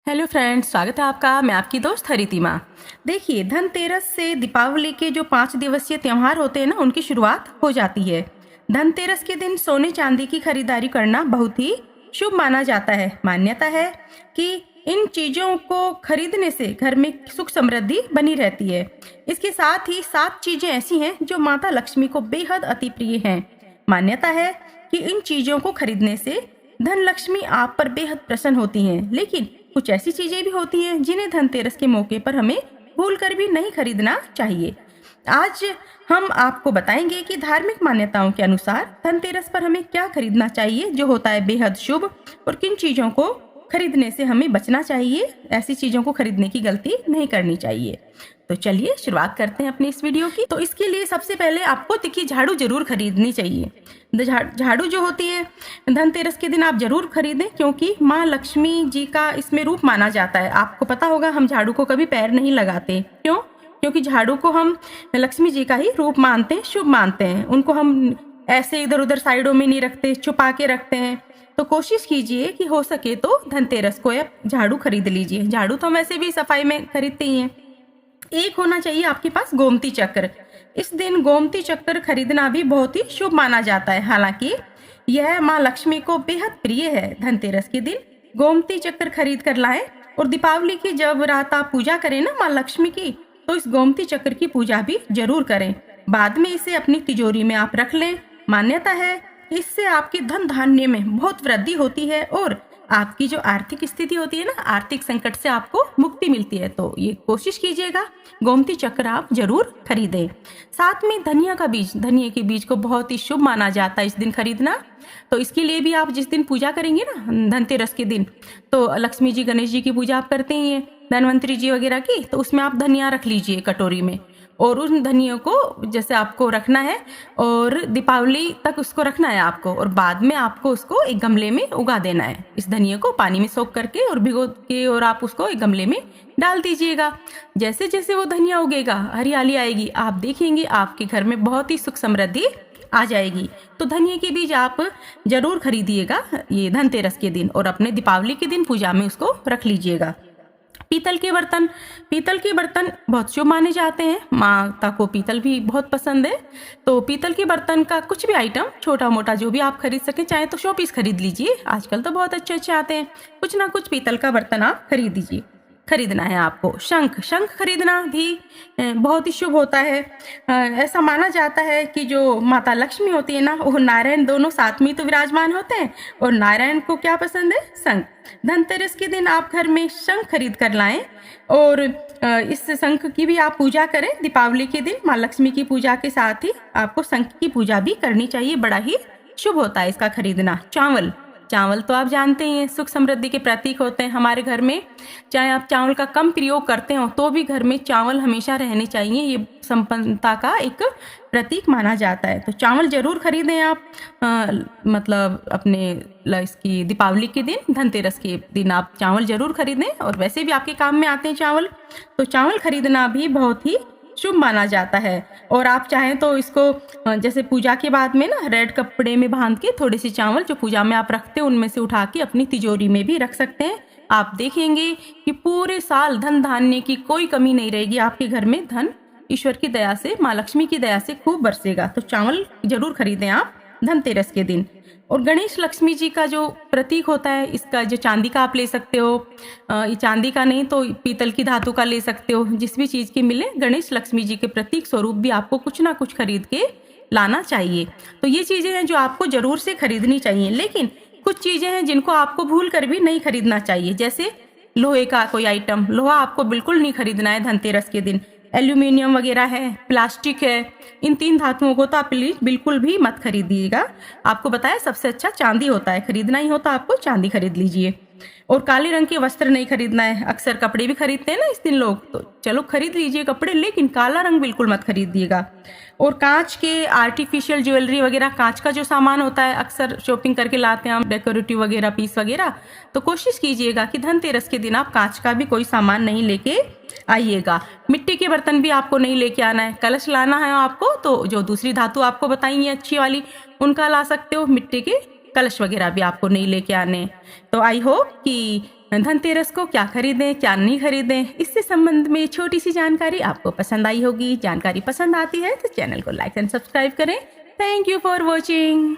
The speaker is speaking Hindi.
हेलो फ्रेंड्स, स्वागत है आपका। मैं आपकी दोस्त हरितिमा। देखिए, धनतेरस से दीपावली के जो 5 दिवसीय त्यौहार होते हैं ना, उनकी शुरुआत हो जाती है। धनतेरस के दिन सोने चांदी की खरीदारी करना बहुत ही शुभ माना जाता है। मान्यता है कि इन चीजों को खरीदने से घर में सुख समृद्धि बनी रहती है। इसके साथ ही 7 चीजें ऐसी हैं जो माता लक्ष्मी को बेहद अति प्रिय हैं। मान्यता है कि इन चीजों को खरीदने से धन लक्ष्मी आप पर बेहद प्रसन्न होती हैं। लेकिन कुछ ऐसी चीजें भी होती हैं जिन्हें धनतेरस के मौके पर हमें भूल कर भी नहीं खरीदना चाहिए। आज हम आपको बताएंगे कि धार्मिक मान्यताओं के अनुसार धनतेरस पर हमें क्या खरीदना चाहिए जो होता है बेहद शुभ, और किन चीजों को खरीदने से हमें बचना चाहिए। ऐसी चीजों को खरीदने की गलती नहीं करनी चाहिए। तो चलिए शुरुआत करते हैं अपनी इस वीडियो की। तो इसके लिए सबसे पहले आपको देखिए, झाड़ू जरूर खरीदनी चाहिए। झाड़ू जो होती है धनतेरस के दिन आप जरूर खरीदें, क्योंकि माँ लक्ष्मी जी का इसमें रूप माना जाता है। आपको पता होगा, हम झाड़ू को कभी पैर नहीं लगाते। क्यों? क्योंकि झाड़ू को हम लक्ष्मी जी का ही रूप मानते हैं, शुभ मानते हैं। उनको हम ऐसे इधर उधर साइडों में नहीं रखते, छुपा के रखते हैं। तो कोशिश कीजिए कि हो सके तो धनतेरस को आप झाड़ू खरीद लीजिए। झाड़ू तो हम ऐसे भी सफाई में खरीदते ही हैं। एक होना चाहिए आपके पास गोमती चक्र। इस दिन गोमती चक्र खरीदना भी बहुत ही शुभ माना जाता है। हालांकि यह माँ लक्ष्मी को बेहद प्रिय है। धनतेरस के दिन गोमती चक्र खरीद कर लाएं, और दीपावली की जब रात आप पूजा करें ना माँ लक्ष्मी की, तो इस गोमती चक्र की पूजा भी जरूर करें। बाद में इसे अपनी तिजोरी में आप रख लें। मान्यता है कि इससे आपके धन धान्य में बहुत वृद्धि होती है, और आपकी जो आर्थिक स्थिति होती है ना, आर्थिक संकट से आपको मुक्ति मिलती है। तो ये कोशिश कीजिएगा, गोमती चक्र आप जरूर खरीदें। साथ में धनिया का बीज, धनिया के बीज को बहुत ही शुभ माना जाता है इस दिन खरीदना। तो इसके लिए भी आप जिस दिन पूजा करेंगे ना धनतेरस के दिन, तो लक्ष्मी जी गणेश जी की पूजा आप करते ही हैं, धनवंतरी जी वगैरह की, तो उसमें आप धनिया रख लीजिए कटोरी में। और उन धनिया को जैसे आपको रखना है, और दीपावली तक उसको रखना है आपको, और बाद में आपको उसको एक गमले में उगा देना है। इस धनिया को पानी में सोख करके और भिगो के, और आप उसको एक गमले में डाल दीजिएगा। जैसे जैसे वो धनिया उगेगा, हरियाली आएगी, आप देखेंगे आपके घर में बहुत ही सुख समृद्धि आ जाएगी। तो धनिया के बीज आप जरूर खरीदिएगा ये धनतेरस के दिन, और अपने दीपावली के दिन पूजा में उसको रख लीजिएगा। पीतल के बर्तन बहुत शुभ माने जाते हैं। माता को पीतल भी बहुत पसंद है। तो पीतल के बर्तन का कुछ भी आइटम, छोटा मोटा जो भी आप खरीद सकें, चाहे तो शो पीस खरीद लीजिए, आजकल तो बहुत अच्छे अच्छे आते हैं। कुछ ना कुछ पीतल का बर्तन आप खरीदना है आपको। शंख खरीदना भी बहुत ही शुभ होता है। ऐसा माना जाता है कि जो माता लक्ष्मी होती है ना, वो नारायण दोनों साथ में तो विराजमान होते हैं, और नारायण को क्या पसंद है? शंख। धनतेरस के दिन आप घर में शंख खरीद कर लाएं, और इस शंख की भी आप पूजा करें। दीपावली के दिन माँ लक्ष्मी की पूजा के साथ ही आपको शंख की पूजा भी करनी चाहिए। बड़ा ही शुभ होता है इसका खरीदना। चावल तो आप जानते हैं सुख समृद्धि के प्रतीक होते हैं हमारे घर में। चाहे आप चावल का कम प्रयोग करते हो, तो भी घर में चावल हमेशा रहने चाहिए। ये संपन्नता का एक प्रतीक माना जाता है। तो चावल जरूर खरीदें आप। मतलब अपने इसकी दीपावली के दिन, धनतेरस के दिन आप चावल जरूर खरीदें, और वैसे भी आपके काम में आते हैं चावल। तो चावल खरीदना भी बहुत ही शुभ माना जाता है। और आप चाहें तो इसको जैसे पूजा के बाद में ना रेड कपड़े में बांध के थोड़े से चावल जो पूजा में आप रखते हैं, उनमें से उठा के अपनी तिजोरी में भी रख सकते हैं। आप देखेंगे कि पूरे साल धन धान्य की कोई कमी नहीं रहेगी। आपके घर में धन ईश्वर की दया से, माँ लक्ष्मी की दया से खूब बरसेगा। तो चावल जरूर खरीदें आप धनतेरस के दिन। और गणेश लक्ष्मी जी का जो प्रतीक होता है, इसका जो चांदी का आप ले सकते हो, ये चांदी का नहीं तो पीतल की धातु का ले सकते हो। जिस भी चीज़ के मिले, गणेश लक्ष्मी जी के प्रतीक स्वरूप भी आपको कुछ ना कुछ खरीद के लाना चाहिए। तो ये चीज़ें हैं जो आपको जरूर से खरीदनी चाहिए। लेकिन कुछ चीज़ें हैं जिनको आपको भूल कर भी नहीं खरीदना चाहिए। जैसे लोहे का कोई आइटम, लोहा आपको बिल्कुल नहीं खरीदना है धनतेरस के दिन। एल्यूमिनियम वगैरह है, प्लास्टिक है, इन 3 धातुओं को तो आप प्लीज बिल्कुल भी मत खरीदिएगा। आपको बताया सबसे अच्छा चांदी होता है। खरीदना ही हो तो आपको चांदी खरीद लीजिए। और काले रंग के वस्त्र नहीं खरीदना है। अक्सर कपड़े भी खरीदते हैं ना इस दिन लोग, तो चलो खरीद लीजिए कपड़े, लेकिन काला रंग बिल्कुल मत खरीदिएगा। और कांच के आर्टिफिशियल ज्वेलरी वगैरह, कांच का जो सामान होता है, अक्सर शॉपिंग करके लाते हैं हम, डेकोरेटिव वगैरह पीस वगैरह, तो कोशिश कीजिएगा कि धनतेरस के दिन आप कांच का भी कोई सामान नहीं लेके आइएगा। मिट्टी के बर्तन भी आपको नहीं लेके आना है। कलश लाना है आपको तो जो दूसरी धातु आपको बताई है अच्छी वाली, उनका ला सकते हो। मिट्टी के कलश वगैरह भी आपको नहीं लेके आने। तो आई होप कि धनतेरस को क्या खरीदें क्या नहीं खरीदें, इससे संबंध में छोटी सी जानकारी आपको पसंद आई होगी। जानकारी पसंद आती है तो चैनल को लाइक एंड सब्सक्राइब करें। Thank you for watching.